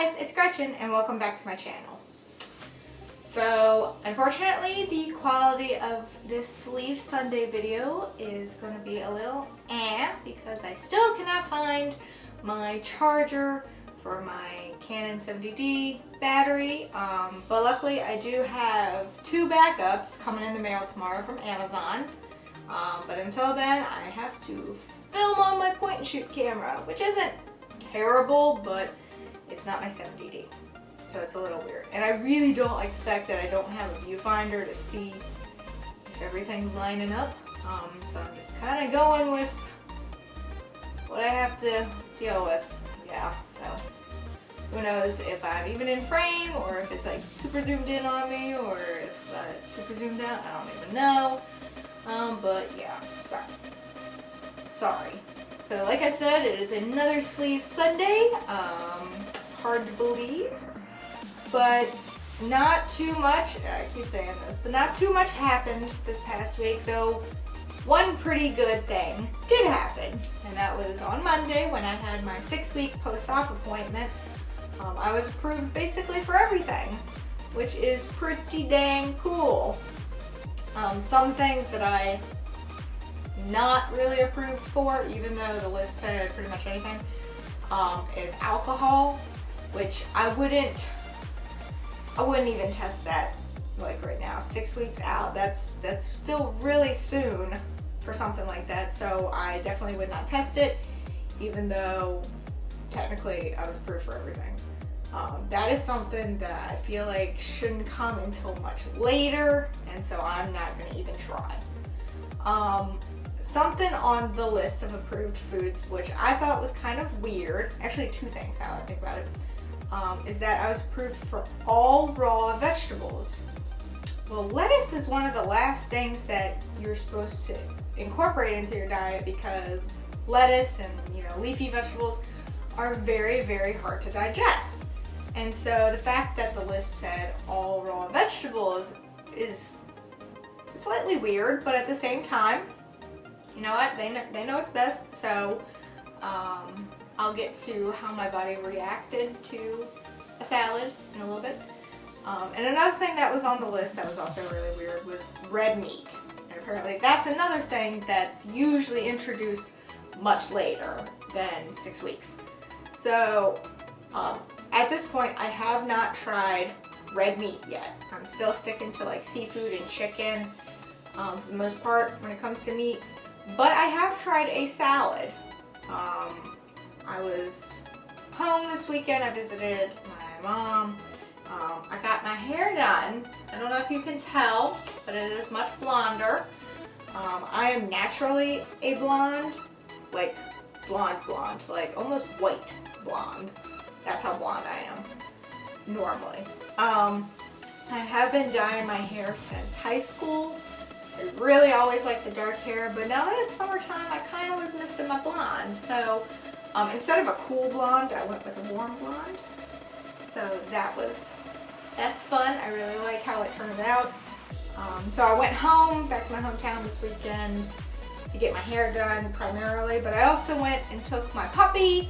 guys, it's Gretchen and welcome back to my channel. So unfortunately the quality of this sleeve Sunday video is going to be a little because I still cannot find my charger for my Canon 70D battery, but luckily I do have two backups coming in the mail tomorrow from Amazon, but until then I have to film on my point and shoot camera, which isn't terrible, but it's not my 70D, so it's a little weird. And I really don't like the fact that I don't have a viewfinder to see if everything's lining up, so I'm just kind of going with what I have to deal with. Yeah, so who knows if I'm even in frame or if it's like super zoomed in on me or if it's super zoomed out. I don't even know. But yeah, sorry. So like I said, it is another sleeve Sunday. Hard to believe, but not too much. I keep saying this, but not too much happened this past week, though. One pretty good thing did happen, and that was on Monday when I had my 6-week post-op appointment. I was approved basically for everything, which is pretty dang cool. Some things that I not really approved for, even though the list said pretty much anything, is alcohol, which I wouldn't even test that like right now. 6 weeks out, that's still really soon for something like that, so I definitely would not test it, even though technically I was approved for everything. That is something that I feel like shouldn't come until much later, and so I'm not going to even try. Something on the list of approved foods, which I thought was kind of weird, actually two things now that I think about it, is that I was approved for all raw vegetables. Well, lettuce is one of the last things that you're supposed to incorporate into your diet because lettuce and leafy vegetables are very, very hard to digest. And so the fact that the list said all raw vegetables is slightly weird, but at the same time, you know what, they know it's best, so I'll get to how my body reacted to a salad in a little bit. And another thing that was on the list that was also really weird was red meat. And apparently that's another thing that's usually introduced much later than 6 weeks. So at this point I have not tried red meat yet. I'm still sticking to like seafood and chicken for the most part when it comes to meats. But I have tried a salad. I was home this weekend. I visited my mom. I got my hair done. I don't know if you can tell, but it is much blonder. I am naturally a blonde, like blonde, like almost white blonde. That's how blonde I am normally. I have been dyeing my hair since high school. I really always liked the dark hair, but now that it's summertime, I kind of was missing my blonde. So instead of a cool blonde, I went with a warm blonde. So that's fun. I really like how it turned out. So I went home, back to my hometown this weekend to get my hair done primarily, but I also went and took my puppy,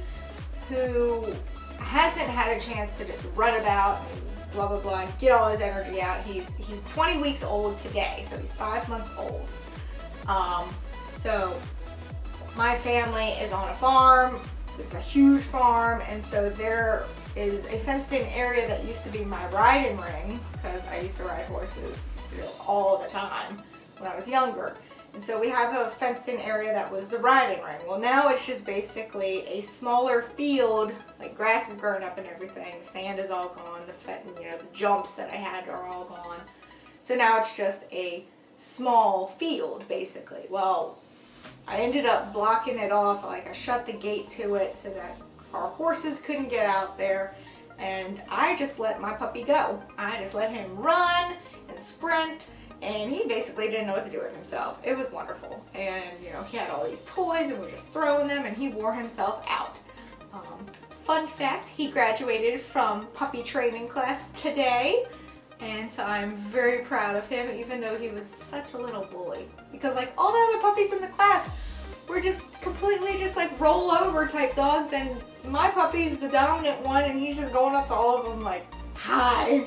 who hasn't had a chance to just run about and blah blah blah and get all his energy out. He's 20 weeks old today, so he's 5 months old. So my family is on a farm. It's a huge farm, and so there is a fenced-in area that used to be my riding ring, because I used to ride horses all the time when I was younger. And so we have a fenced-in area that was the riding ring. Well, now it's just basically a smaller field, like grass is grown up and everything, the sand is all gone, the jumps that I had are all gone. So now it's just a small field, basically. Well, I ended up blocking it off, like I shut the gate to it so that our horses couldn't get out there, and I just let my puppy go. I just let him run and sprint, and he basically didn't know what to do with himself. It was wonderful. And he had all these toys and we were just throwing them, and he wore himself out. Fun fact, he graduated from puppy training class today, and so I'm very proud of him, even though he was such a little bully, because like all the other puppies in the class were just completely just like roll over type dogs, and my puppy's the dominant one and he's just going up to all of them like, hi.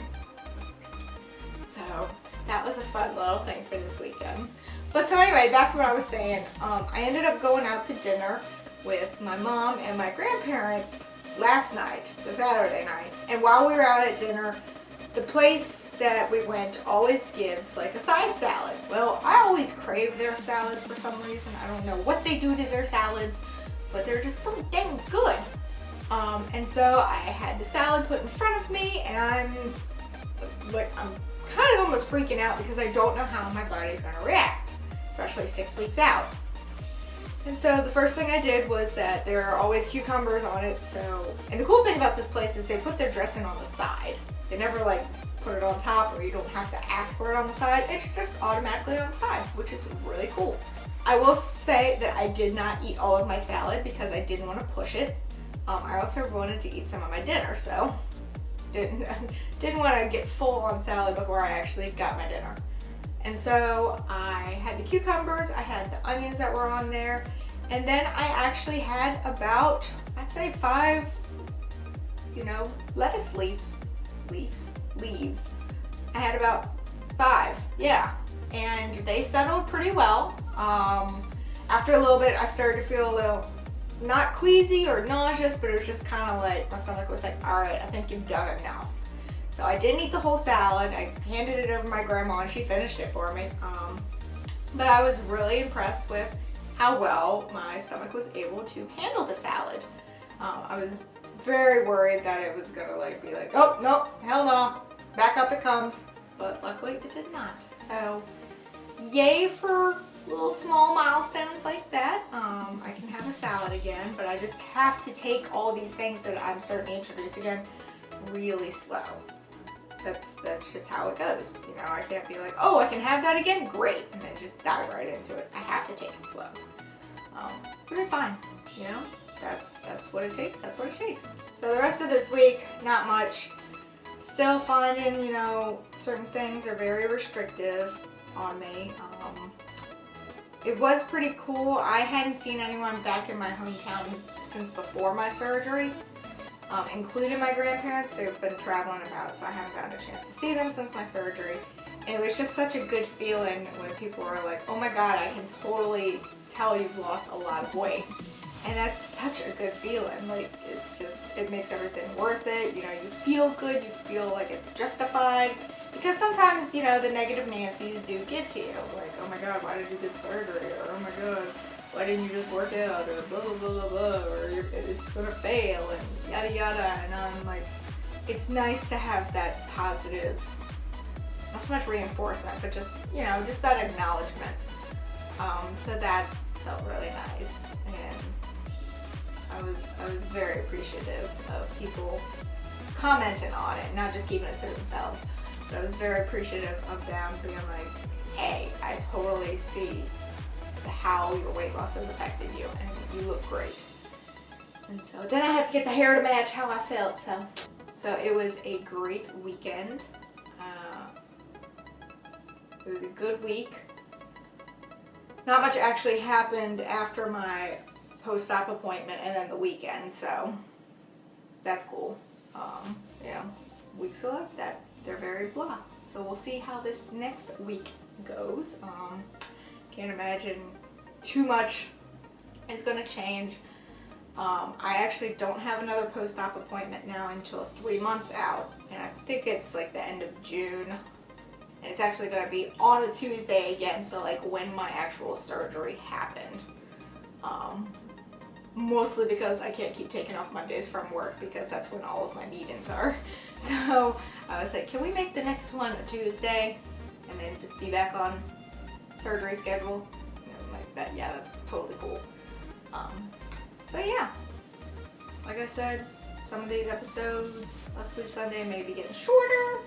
So that was a fun little thing for this weekend. But so anyway, back to what I was saying. I ended up going out to dinner with my mom and my grandparents last night, so Saturday night. And while we were out at dinner, the place that we went always gives like a side salad. Well, I always crave their salads for some reason. I don't know what they do to their salads, but they're just so dang good. And so I had the salad put in front of me, and I'm kind of almost freaking out because I don't know how my body's gonna react, especially 6 weeks out. And so the first thing I did was that there are always cucumbers on it. And the cool thing about this place is they put their dressing on the side. They never like put it on top, or you don't have to ask for it on the side. It's just automatically on the side, which is really cool. I will say that I did not eat all of my salad because I didn't want to push it. I also wanted to eat some of my dinner, so didn't want to get full on salad before I actually got my dinner. And so I had the cucumbers, I had the onions that were on there, and then I actually had about, I'd say 5, lettuce leaves. I had about 5, yeah. And they settled pretty well. After a little bit, I started to feel a little, not queasy or nauseous, but it was just kind of like, my stomach was like, all right, I think you've done enough. So I didn't eat the whole salad. I handed it over to my grandma and she finished it for me. But I was really impressed with how well my stomach was able to handle the salad. I was very worried that it was gonna be like, oh, no, hell no, back up it comes. But luckily it did not. So yay for little small milestones like that. I can have a salad again, but I just have to take all these things that I'm starting to introduce again really slow. That's just how it goes. I can't be like, oh, I can have that again, great, and then just dive right into it. I have to take it slow. But it's fine, that's what it takes, that's what it takes. So the rest of this week, not much. Still finding, certain things are very restrictive on me. It was pretty cool. I hadn't seen anyone back in my hometown since before my surgery, including my grandparents. They've been traveling about, so I haven't gotten a chance to see them since my surgery. And it was just such a good feeling when people were like, oh my God, I can totally tell you've lost a lot of weight. And that's such a good feeling. It makes everything worth it. You feel good, you feel like it's justified. Because sometimes, the negative Nancy's do get to you. Like, oh my God, why did you get surgery? Or, oh my God, why didn't you just work out? Or blah, blah, blah, blah, blah. Or it's gonna fail and yada, yada. And I'm like, it's nice to have that positive, not so much reinforcement, but just, just that acknowledgement. So that felt really nice. And I was very appreciative of people commenting on it, not just keeping it to themselves. But I was very appreciative of them being like, hey, I totally see how your weight loss has affected you and you look great. And so then I had to get the hair to match how I felt. So it was a great weekend. It was a good week. Not much actually happened after my post-op appointment and then the weekend, so that's cool. Weeks like that, they're very blah. So we'll see how this next week goes. Can't imagine too much is going to change. I actually don't have another post-op appointment now until 3 months out, and I think it's like the end of June. And it's actually going to be on a Tuesday again, so like when my actual surgery happened. Mostly because I can't keep taking off Mondays from work because that's when all of my meetings are. So I was like, can we make the next one a Tuesday and then just be back on surgery schedule? Like that, yeah, that's totally cool. So yeah, like I said, some of these episodes of Sleep Sunday may be getting shorter.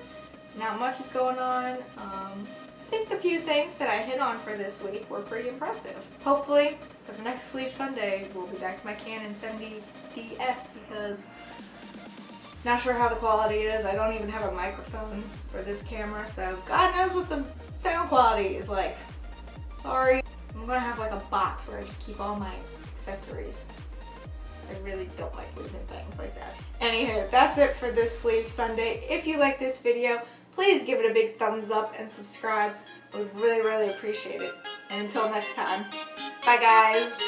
Not much is going on. I think the few things that I hit on for this week were pretty impressive. Hopefully, for the next Sleep Sunday, we'll be back to my Canon 70DS because not sure how the quality is. I don't even have a microphone for this camera, so God knows what the sound quality is like. Sorry. I'm gonna have like a box where I just keep all my accessories. I really don't like losing things like that. Anywho, that's it for this sleeve Sunday. If you like this video, please give it a big thumbs up and subscribe. I would really, really appreciate it. And until next time, bye guys.